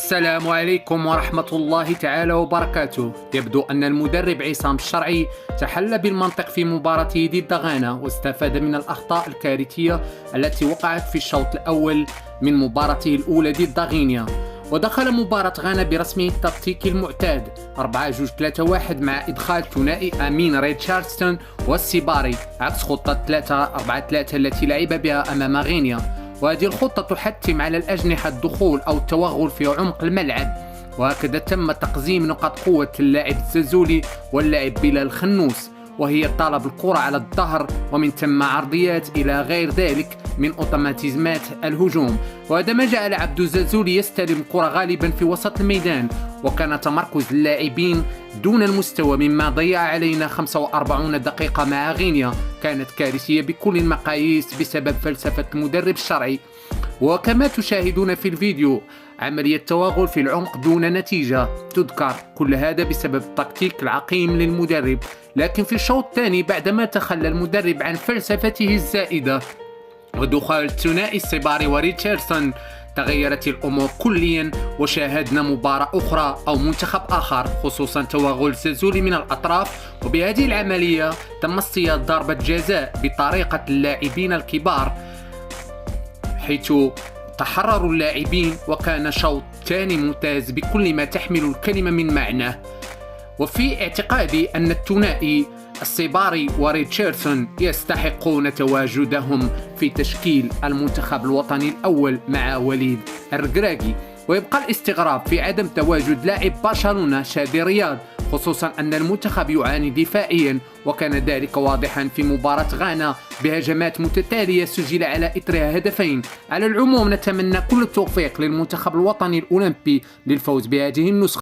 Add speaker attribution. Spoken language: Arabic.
Speaker 1: السلام عليكم ورحمة الله تعالى وبركاته. يبدو أن المدرب عصام الشرعي تحلى بالمنطق في مباراته ضد غانا واستفاد من الأخطاء الكارثية التي وقعت في الشوط الأول من مباراته الأولى ضد غينيا، ودخل مباراة غانا برسمه التكتيكي المعتاد 4-2-3-1 مع إدخال ثنائي أمين ريتشاردسون والسيباري عكس خطة 3-4-3 التي لعب بها أمام غينيا. وهذه الخطة تحتم على الأجنحة الدخول أو التوغل في عمق الملعب، وهكذا تم تقزيم نقاط قوة اللاعب الزازولي واللاعب بلال الخنوس، وهي طلب الكرة على الظهر ومن ثم عرضيات إلى غير ذلك من أوتوماتيزمات الهجوم. وهذا ما جعل عبد الزازولي يستلم الكرة غالبا في وسط الميدان، وكان تمركز اللاعبين دون المستوى مما ضيع علينا 45 دقيقة مع غينيا كانت كارثية بكل المقاييس بسبب فلسفة المدرب الشرعي. وكما تشاهدون في الفيديو عملية توغل في العمق دون نتيجة تذكر، كل هذا بسبب التكتيك العقيم للمدرب. لكن في الشوط الثاني بعدما تخلى المدرب عن فلسفته الزائدة ودخول الثنائي السيباري وريتشاردسون تغيرت الأمور كليا، وشاهدنا مباراة أخرى أو منتخب آخر، خصوصا توغل الزازولي من الأطراف. وبهذه العملية تم اصطياد ضربة جزاء بطريقة اللاعبين الكبار حيث تحرروا اللاعبين، وكان شوط ثاني ممتاز بكل ما تحمل الكلمة من معنى. وفي اعتقادي أن الثنائي السيباري وريتشاردسون يستحقون تواجدهم في تشكيل المنتخب الوطني الأول مع وليد الركراكي. ويبقى الاستغراب في عدم تواجد لاعب برشلونة شادي رياض، خصوصا أن المنتخب يعاني دفاعيا، وكان ذلك واضحا في مباراة غانا بهجمات متتالية سجل على إثرها هدفين. على العموم نتمنى كل التوفيق للمنتخب الوطني الأولمبي للفوز بهذه النسخة.